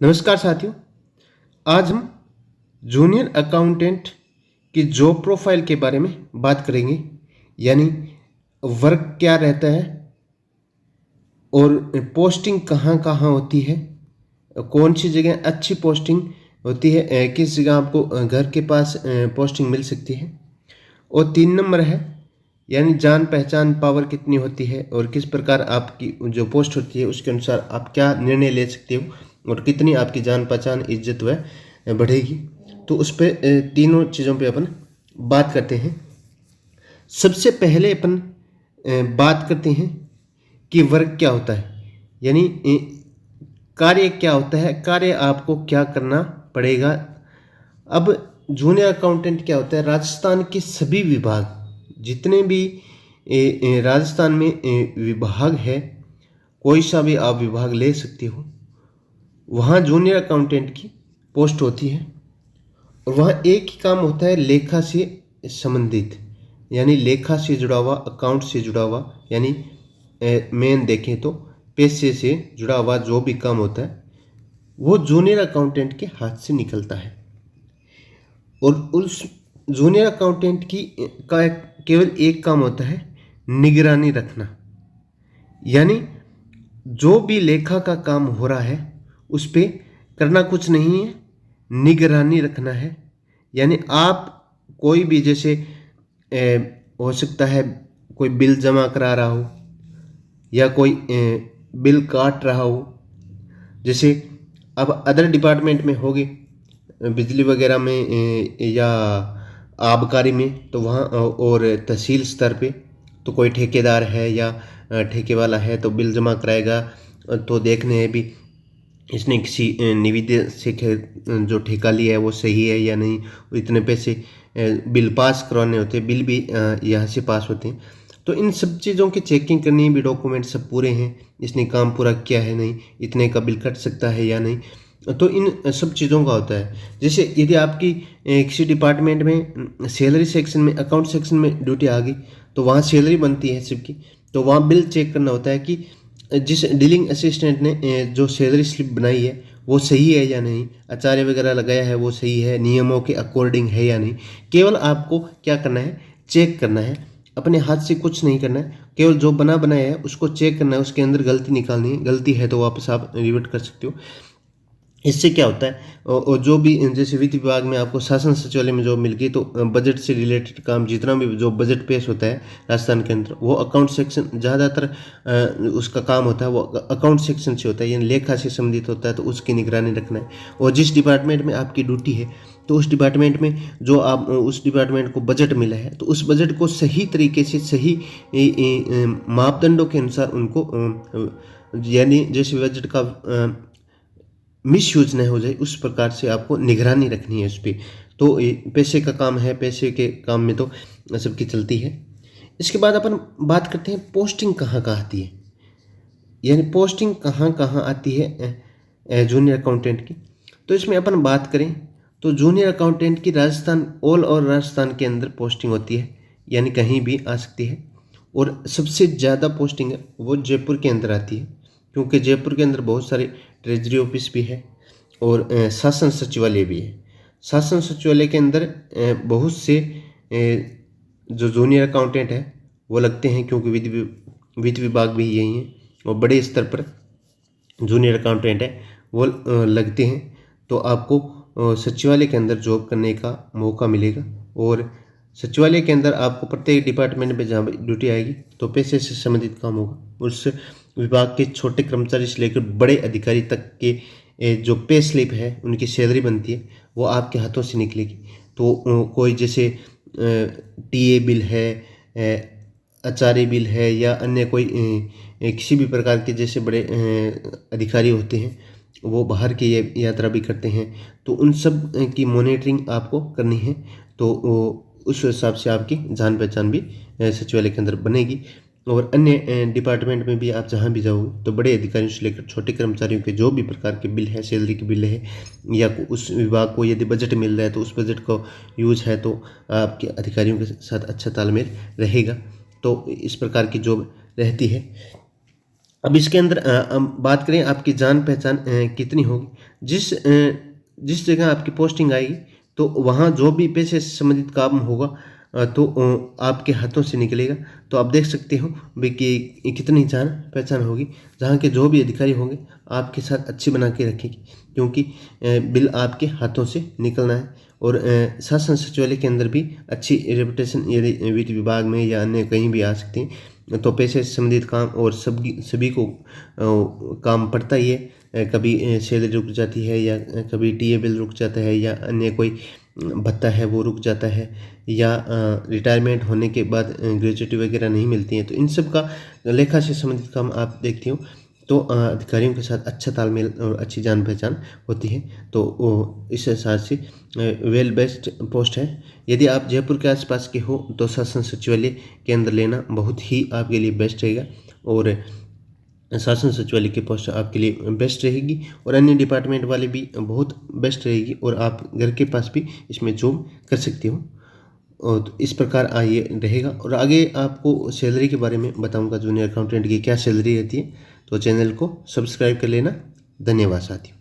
नमस्कार साथियों। आज हम जूनियर अकाउंटेंट की जॉब प्रोफाइल के बारे में बात करेंगे, यानी वर्क क्या रहता है और पोस्टिंग कहाँ कहाँ होती है, कौन सी जगह अच्छी पोस्टिंग होती है, किस जगह आपको घर के पास पोस्टिंग मिल सकती है। और 3 नंबर है, यानी जान पहचान पावर कितनी होती है और किस प्रकार आपकी जो पोस्ट होती है उसके अनुसार आप क्या निर्णय ले सकते हो और कितनी आपकी जान पहचान इज्जत वह बढ़ेगी। तो उस पर तीनों चीज़ों पे अपन बात करते हैं। सबसे पहले अपन बात करते हैं कि वर्क क्या होता है, यानी कार्य क्या होता है, कार्य आपको क्या करना पड़ेगा। अब जूनियर अकाउंटेंट क्या होता है, राजस्थान के सभी विभाग, जितने भी राजस्थान में विभाग है, कोई सा भी आप विभाग ले सकते हो, वहाँ जूनियर अकाउंटेंट की पोस्ट होती है। और वहाँ एक ही काम होता है, लेखा से संबंधित, यानी लेखा से जुड़ा हुआ, अकाउंट से जुड़ा हुआ, यानी मेन देखें तो पैसे से जुड़ा हुआ जो भी काम होता है वो जूनियर अकाउंटेंट के हाथ से निकलता है। और उस जूनियर अकाउंटेंट की का केवल एक काम होता है, निगरानी रखना, यानी जो भी लेखा का काम हो रहा है उस पर करना कुछ नहीं है, निगरानी रखना है। यानी आप कोई भी, जैसे हो सकता है कोई बिल जमा करा रहा हो या कोई बिल काट रहा हो, जैसे अब अदर डिपार्टमेंट में होगे, बिजली वगैरह में या आबकारी में, तो वहाँ और तहसील स्तर पे तो कोई ठेकेदार है या ठेके वाला है तो बिल जमा कराएगा, तो देखने है भी इसने किसी निविदा से जो ठेका लिया है वो सही है या नहीं, इतने पैसे बिल पास करवाने होते हैं, बिल भी यहाँ से पास होते हैं। तो इन सब चीज़ों की चेकिंग करनी है भी, डॉक्यूमेंट सब पूरे हैं, इसने काम पूरा किया है नहीं, इतने का बिल कट सकता है या नहीं। तो इन सब चीज़ों का होता है। जैसे यदि आपकी किसी डिपार्टमेंट में सैलरी सेक्शन में, अकाउंट सेक्शन में ड्यूटी आ गई, तो वहाँ सैलरी बनती है सबकी, तो वहाँ बिल चेक करना होता है कि जिस डीलिंग असिस्टेंट ने जो सैलरी स्लिप बनाई है वो सही है या नहीं, आचार्य वगैरह लगाया है वो सही है, नियमों के अकॉर्डिंग है या नहीं। केवल आपको क्या करना है, चेक करना है, अपने हाथ से कुछ नहीं करना है, केवल जो बना बनाया है उसको चेक करना है, उसके अंदर गलती निकालनी है, गलती है तो वापस आप रिवर्ट कर सकते हो। इससे क्या होता है, और जो भी जैसे वित्त विभाग में आपको शासन सचिवालय में जॉब मिल गई, तो बजट से रिलेटेड काम जितना भी जो बजट पेश होता है राजस्थान के अंदर, वो अकाउंट सेक्शन ज़्यादातर उसका काम होता है, वो अकाउंट सेक्शन से होता है, यानी लेखा से संबंधित होता है, तो उसकी निगरानी रखना है। और जिस डिपार्टमेंट में आपकी ड्यूटी है, तो उस डिपार्टमेंट में जो आप उस डिपार्टमेंट को बजट मिला है, तो उस बजट को सही तरीके से, सही मापदंडों के अनुसार उनको, यानी जैसे बजट का मिस यूज नहीं हो जाए उस प्रकार से आपको निगरानी रखनी है उस पर। तो पैसे का काम है, पैसे के काम में तो सबकी चलती है। इसके बाद अपन बात करते हैं पोस्टिंग कहाँ कहाँ आती है, यानी पोस्टिंग कहाँ कहाँ आती है जूनियर अकाउंटेंट की। तो इसमें अपन बात करें तो जूनियर अकाउंटेंट की राजस्थान, ऑल और राजस्थान के अंदर पोस्टिंग होती है, यानी कहीं भी आ सकती है। और सबसे ज़्यादा पोस्टिंग है वो जयपुर के अंदर आती है, क्योंकि जयपुर के अंदर बहुत सारे ट्रेजरी ऑफिस भी है और शासन सचिवालय भी है। शासन सचिवालय के अंदर बहुत से जो जूनियर अकाउंटेंट है वो लगते हैं, क्योंकि वित्त विभाग भी यही है, और बड़े स्तर पर जूनियर अकाउंटेंट है वो लगते हैं। तो आपको सचिवालय के अंदर जॉब करने का मौका मिलेगा, और सचिवालय के अंदर आपको प्रत्येक डिपार्टमेंट में जहाँ ड्यूटी आएगी तो पैसे से संबंधित काम होगा। उस विभाग के छोटे कर्मचारी से लेकर बड़े अधिकारी तक के जो पे स्लिप है, उनकी सैलरी बनती है, वो आपके हाथों से निकलेगी। तो कोई जैसे टीए बिल है, आचार्य बिल है, या अन्य कोई किसी भी प्रकार के जैसे बड़े अधिकारी होते हैं, वो बाहर की यात्रा भी करते हैं, तो उन सब की मॉनिटरिंग आपको करनी है। तो उस हिसाब से आपकी जान पहचान भी सचिवालय के अंदर बनेगी। और अन्य डिपार्टमेंट में भी आप जहाँ भी जाओगे तो बड़े अधिकारियों से लेकर छोटे कर्मचारियों के जो भी प्रकार के बिल है, सैलरी के बिल है, या उस विभाग को यदि बजट मिल रहा है तो उस बजट को यूज है, तो आपके अधिकारियों के साथ अच्छा तालमेल रहेगा। तो इस प्रकार की जॉब रहती है। अब इसके अंदर हम बात करें आपकी जान पहचान कितनी होगी। जिस जगह आपकी पोस्टिंग आएगी तो वहाँ जो भी पेशे से संबंधित काम होगा तो आपके हाथों से निकलेगा। तो आप देख सकते हो भाई कि कितनी जान पहचान होगी। जहाँ के जो भी अधिकारी होंगे आपके साथ अच्छी बना के रखेंगे, क्योंकि बिल आपके हाथों से निकलना है। और शासन सचिवालय के अंदर भी अच्छी रेपुटेशन यदि वित्त विभाग में या अन्य कहीं भी आ सकते हैं, तो पैसे से संबंधित काम और सभी को काम पड़ता ही है। कभी सैलरी रुक जाती है, या कभी टीए बिल रुक जाता है, या अन्य कोई भत्ता है वो रुक जाता है, या रिटायरमेंट होने के बाद ग्रेच्युटी वगैरह नहीं मिलती है। तो इन सब का लेखा से संबंधित काम आप देखते हो तो अधिकारियों के साथ अच्छा तालमेल और अच्छी जान पहचान होती है। तो इस हिसाब से वेल बेस्ट पोस्ट है। यदि आप जयपुर के आसपास के हो तो शासन सचिवालय के अंदर लेना बहुत ही आपके लिए बेस्ट रहेगा, और शासन सचिवालय की पोस्ट आपके लिए बेस्ट रहेगी, और अन्य डिपार्टमेंट वाले भी बहुत बेस्ट रहेगी, और आप घर के पास भी इसमें जॉब कर सकते हो। और तो इस प्रकार ये रहेगा। और आगे आपको सैलरी के बारे में बताऊंगा, जूनियर अकाउंटेंट की क्या सैलरी रहती है। तो चैनल को सब्सक्राइब कर लेना। धन्यवाद साथियों।